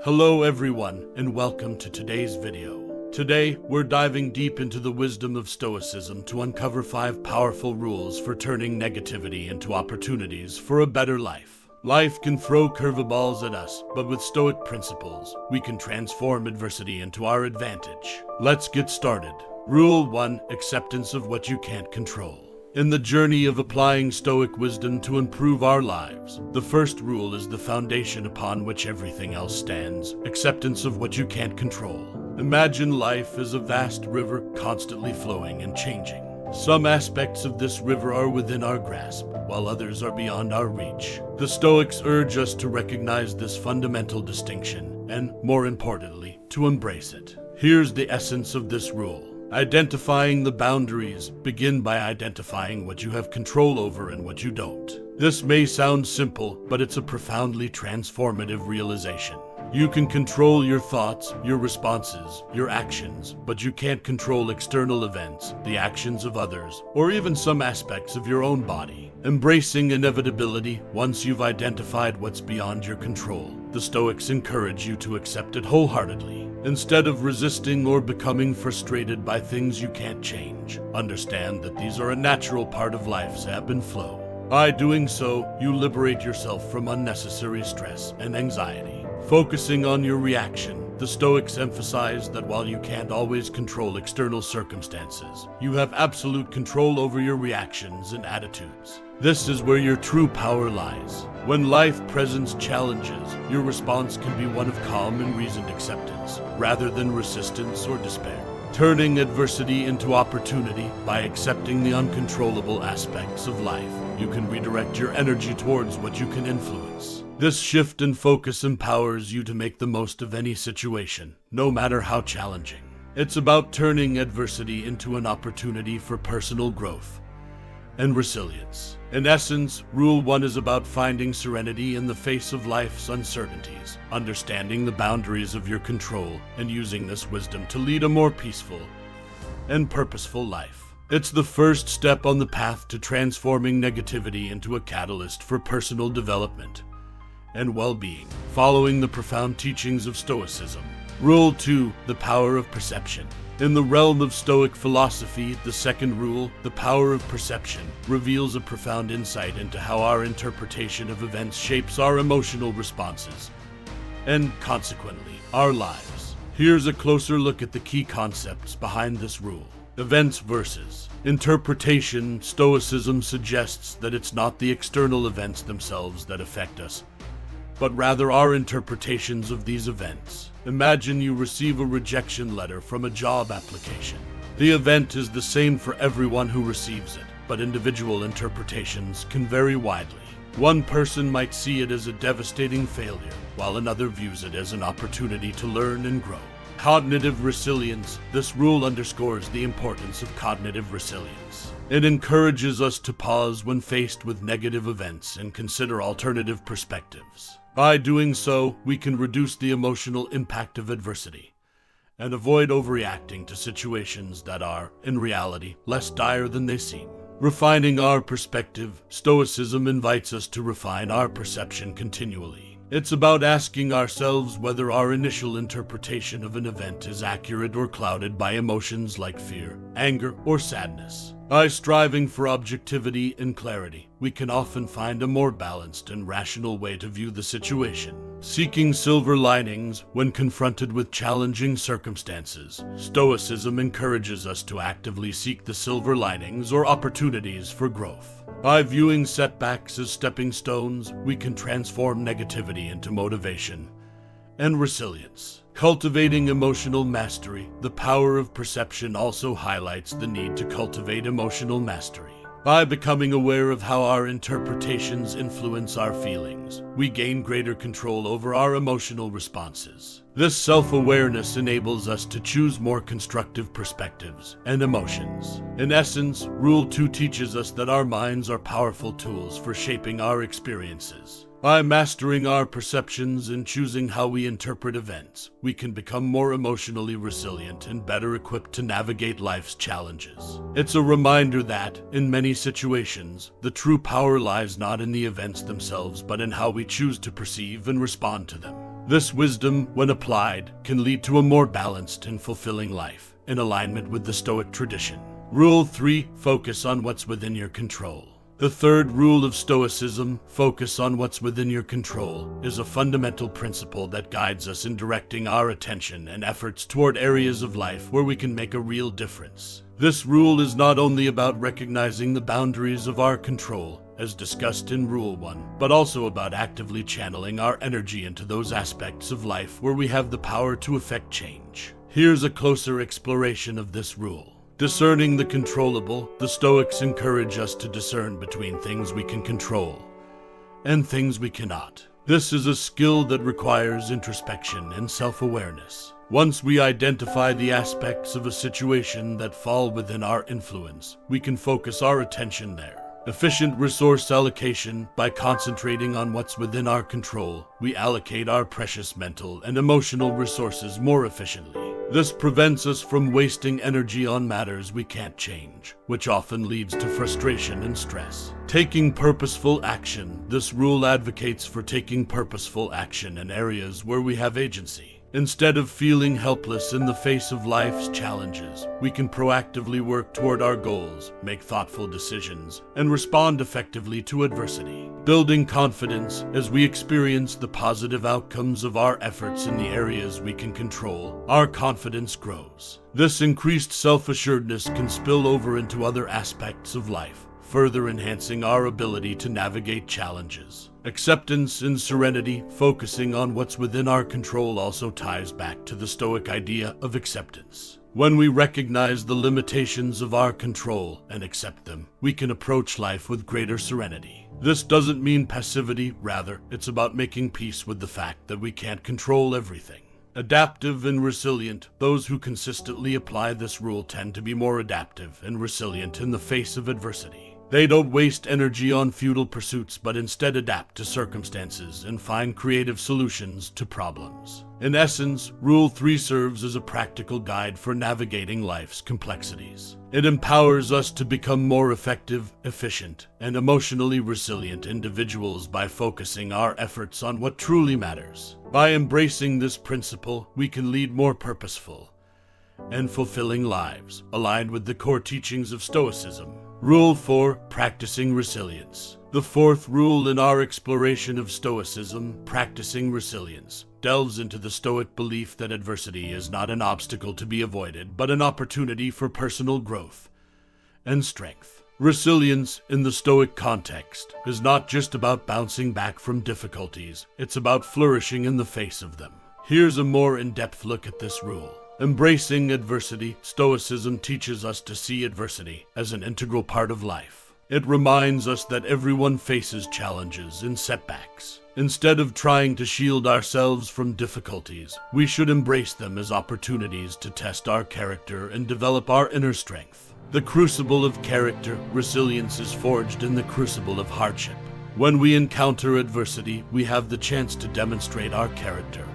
Hello everyone, and welcome to today's video. Today, we're diving deep into the wisdom of Stoicism to uncover 5 powerful rules for turning negativity into opportunities for a better life. Life can throw curveballs at us, but with Stoic principles, we can transform adversity into our advantage. Let's get started. Rule 1. Acceptance of what you can't control. In the journey of applying Stoic wisdom to improve our lives, the first rule is the foundation upon which everything else stands: acceptance of what you can't control. Imagine life as a vast river constantly flowing and changing. Some aspects of this river are within our grasp, while others are beyond our reach. The Stoics urge us to recognize this fundamental distinction and, more importantly, to embrace it. Here's the essence of this rule. Identifying the boundaries. Begin by identifying what you have control over and what you don't. This may sound simple, but it's a profoundly transformative realization. You can control your thoughts, your responses, your actions, but you can't control external events, the actions of others, or even some aspects of your own body. Embracing inevitability. Once you've identified what's beyond your control, the Stoics encourage you to accept it wholeheartedly. Instead of resisting or becoming frustrated by things you can't change, understand that these are a natural part of life's ebb and flow. By doing so, you liberate yourself from unnecessary stress and anxiety. Focusing on your reaction, the Stoics emphasize that while you can't always control external circumstances, you have absolute control over your reactions and attitudes. This is where your true power lies. When life presents challenges, your response can be one of calm and reasoned acceptance, rather than resistance or despair. Turning adversity into opportunity. By accepting the uncontrollable aspects of life, you can redirect your energy towards what you can influence. This shift in focus empowers you to make the most of any situation, no matter how challenging. It's about turning adversity into an opportunity for personal growth and resilience. In essence, Rule 1 is about finding serenity in the face of life's uncertainties, understanding the boundaries of your control, and using this wisdom to lead a more peaceful and purposeful life. It's the first step on the path to transforming negativity into a catalyst for personal development and well-being. Following the profound teachings of Stoicism. Rule 2. The power of perception. In the realm of Stoic philosophy, the second rule, the power of perception, reveals a profound insight into how our interpretation of events shapes our emotional responses, and consequently, our lives. Here's a closer look at the key concepts behind this rule. Events versus interpretation. Stoicism suggests that it's not the external events themselves that affect us, but rather our interpretations of these events. Imagine you receive a rejection letter from a job application. The event is the same for everyone who receives it, but individual interpretations can vary widely. One person might see it as a devastating failure, while another views it as an opportunity to learn and grow. Cognitive resilience. This rule underscores the importance of cognitive resilience. It encourages us to pause when faced with negative events and consider alternative perspectives. By doing so, we can reduce the emotional impact of adversity and avoid overreacting to situations that are, in reality, less dire than they seem. Refining our perspective. Stoicism invites us to refine our perception continually. It's about asking ourselves whether our initial interpretation of an event is accurate or clouded by emotions like fear, anger, or sadness. By striving for objectivity and clarity, we can often find a more balanced and rational way to view the situation. Seeking silver linings when confronted with challenging circumstances. Stoicism encourages us to actively seek the silver linings or opportunities for growth. By viewing setbacks as stepping stones, we can transform negativity into motivation and resilience. Cultivating emotional mastery. The power of perception also highlights the need to cultivate emotional mastery. By becoming aware of how our interpretations influence our feelings, we gain greater control over our emotional responses. This self-awareness enables us to choose more constructive perspectives and emotions. In essence, Rule 2 teaches us that our minds are powerful tools for shaping our experiences. By mastering our perceptions and choosing how we interpret events, we can become more emotionally resilient and better equipped to navigate life's challenges. It's a reminder that, in many situations, the true power lies not in the events themselves but in how we choose to perceive and respond to them. This wisdom, when applied, can lead to a more balanced and fulfilling life, in alignment with the Stoic tradition. Rule 3. Focus on what's within your control. The third rule of Stoicism, focus on what's within your control, is a fundamental principle that guides us in directing our attention and efforts toward areas of life where we can make a real difference. This rule is not only about recognizing the boundaries of our control, as discussed in Rule 1, but also about actively channeling our energy into those aspects of life where we have the power to effect change. Here's a closer exploration of this rule. Discerning the controllable, the Stoics encourage us to discern between things we can control and things we cannot. This is a skill that requires introspection and self-awareness. Once we identify the aspects of a situation that fall within our influence, we can focus our attention there. Efficient resource allocation. By concentrating on what's within our control, we allocate our precious mental and emotional resources more efficiently. This prevents us from wasting energy on matters we can't change, which often leads to frustration and stress. Taking purposeful action. This rule advocates for taking purposeful action in areas where we have agency. Instead of feeling helpless in the face of life's challenges, we can proactively work toward our goals, make thoughtful decisions, and respond effectively to adversity. Building confidence. As we experience the positive outcomes of our efforts in the areas we can control, our confidence grows. This increased self-assuredness can spill over into other aspects of life, further enhancing our ability to navigate challenges. Acceptance and serenity. Focusing on what's within our control also ties back to the Stoic idea of acceptance. When we recognize the limitations of our control and accept them, we can approach life with greater serenity. This doesn't mean passivity, rather, it's about making peace with the fact that we can't control everything. Adaptive and resilient. Those who consistently apply this rule tend to be more adaptive and resilient in the face of adversity. They don't waste energy on futile pursuits, but instead adapt to circumstances and find creative solutions to problems. In essence, Rule 3 serves as a practical guide for navigating life's complexities. It empowers us to become more effective, efficient, and emotionally resilient individuals by focusing our efforts on what truly matters. By embracing this principle, we can lead more purposeful and fulfilling lives, aligned with the core teachings of Stoicism. Rule 4. Practicing resilience. The fourth rule in our exploration of Stoicism, practicing resilience, delves into the Stoic belief that adversity is not an obstacle to be avoided, but an opportunity for personal growth and strength. Resilience, in the Stoic context, is not just about bouncing back from difficulties, it's about flourishing in the face of them. Here's a more in-depth look at this rule. Embracing adversity. Stoicism teaches us to see adversity as an integral part of life. It reminds us that everyone faces challenges and setbacks. Instead of trying to shield ourselves from difficulties, we should embrace them as opportunities to test our character and develop our inner strength. The crucible of character. Resilience is forged in the crucible of hardship. When we encounter adversity, we have the chance to demonstrate our character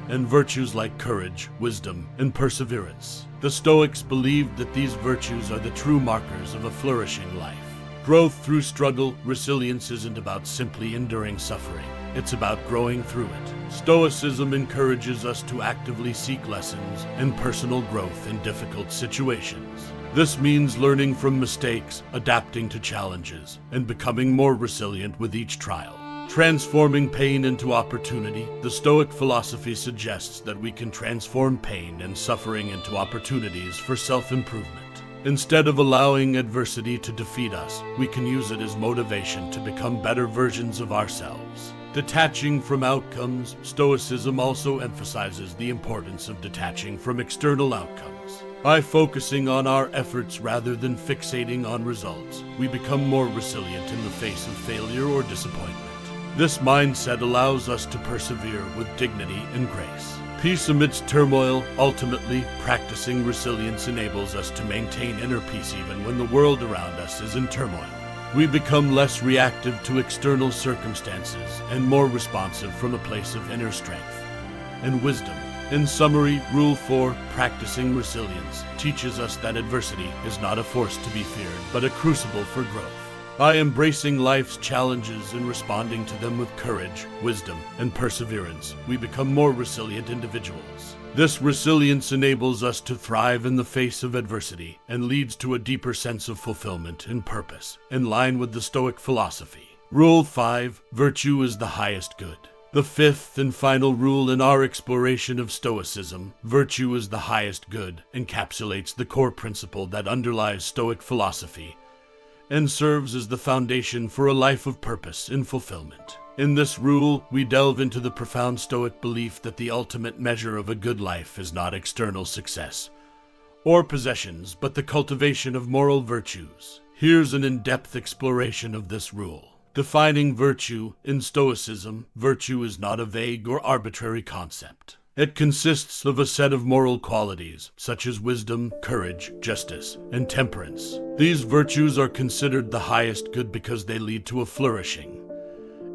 and virtues like courage, wisdom, and perseverance. The Stoics believed that these virtues are the true markers of a flourishing life. Growth through struggle. Resilience isn't about simply enduring suffering. It's about growing through it. Stoicism encourages us to actively seek lessons and personal growth in difficult situations. This means learning from mistakes, adapting to challenges, and becoming more resilient with each trial. Transforming pain into opportunity. The Stoic philosophy suggests that we can transform pain and suffering into opportunities for self-improvement. Instead of allowing adversity to defeat us, we can use it as motivation to become better versions of ourselves. Detaching from outcomes. Stoicism also emphasizes the importance of detaching from external outcomes. By focusing on our efforts rather than fixating on results, we become more resilient in the face of failure or disappointment. This mindset allows us to persevere with dignity and grace. Peace amidst turmoil. Ultimately, practicing resilience enables us to maintain inner peace even when the world around us is in turmoil. We become less reactive to external circumstances and more responsive from a place of inner strength and wisdom. In summary, Rule 4, practicing resilience, teaches us that adversity is not a force to be feared, but a crucible for growth. By embracing life's challenges and responding to them with courage, wisdom, and perseverance, we become more resilient individuals. This resilience enables us to thrive in the face of adversity and leads to a deeper sense of fulfillment and purpose, in line with the Stoic philosophy. Rule 5. Virtue is the highest good. The fifth and final rule in our exploration of Stoicism, virtue is the highest good, encapsulates the core principle that underlies Stoic philosophy and serves as the foundation for a life of purpose and fulfillment. In this rule, we delve into the profound Stoic belief that the ultimate measure of a good life is not external success or possessions, but the cultivation of moral virtues. Here's an in-depth exploration of this rule. Defining virtue in Stoicism, virtue is not a vague or arbitrary concept. It consists of a set of moral qualities, such as wisdom, courage, justice, and temperance. These virtues are considered the highest good because they lead to a flourishing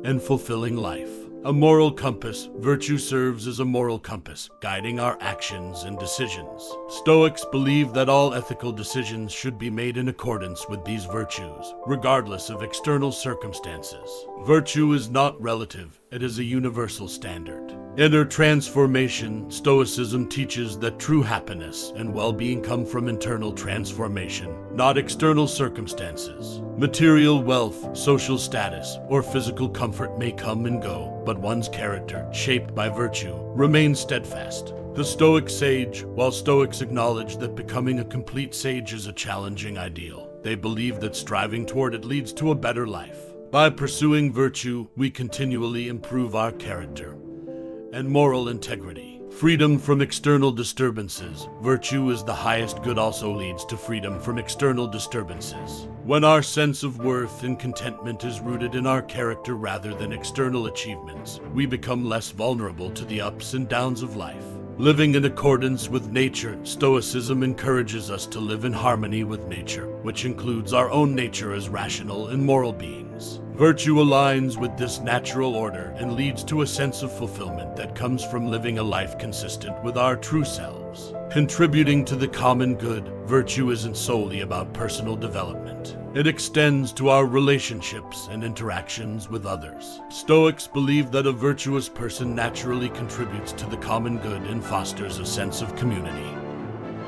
and fulfilling life. A moral compass, virtue serves as a moral compass, guiding our actions and decisions. Stoics believe that all ethical decisions should be made in accordance with these virtues, regardless of external circumstances. Virtue is not relative, it is a universal standard. Inner transformation, Stoicism teaches that true happiness and well-being come from internal transformation, not external circumstances. Material wealth, social status, or physical comfort may come and go, but one's character, shaped by virtue, remains steadfast. The Stoic sage, while Stoics acknowledge that becoming a complete sage is a challenging ideal, they believe that striving toward it leads to a better life. By pursuing virtue, we continually improve our character and moral integrity. Freedom from external disturbances. Virtue is the highest good also leads to freedom from external disturbances. When our sense of worth and contentment is rooted in our character rather than external achievements, we become less vulnerable to the ups and downs of life. Living in accordance with nature, Stoicism encourages us to live in harmony with nature, which includes our own nature as rational and moral beings. Virtue aligns with this natural order and leads to a sense of fulfillment that comes from living a life consistent with our true selves. Contributing to the common good, virtue isn't solely about personal development. It extends to our relationships and interactions with others. Stoics believe that a virtuous person naturally contributes to the common good and fosters a sense of community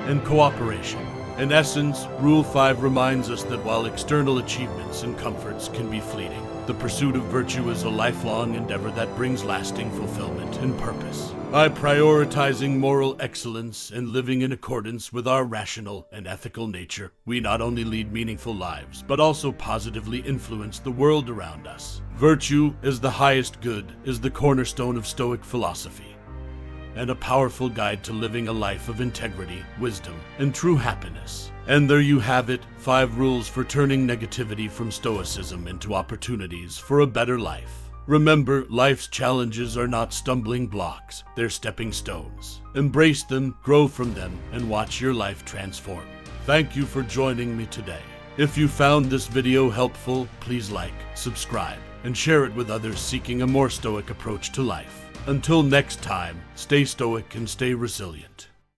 and cooperation. In essence, Rule 5 reminds us that while external achievements and comforts can be fleeting, the pursuit of virtue is a lifelong endeavor that brings lasting fulfillment and purpose. By prioritizing moral excellence and living in accordance with our rational and ethical nature, we not only lead meaningful lives, but also positively influence the world around us. Virtue as the highest good is the cornerstone of Stoic philosophy, and a powerful guide to living a life of integrity, wisdom, and true happiness. And there you have it, 5 rules for turning negativity from Stoicism into opportunities for a better life. Remember, life's challenges are not stumbling blocks, they're stepping stones. Embrace them, grow from them, and watch your life transform. Thank you for joining me today. If you found this video helpful, please like, subscribe, and share it with others seeking a more Stoic approach to life. Until next time, stay stoic and stay resilient.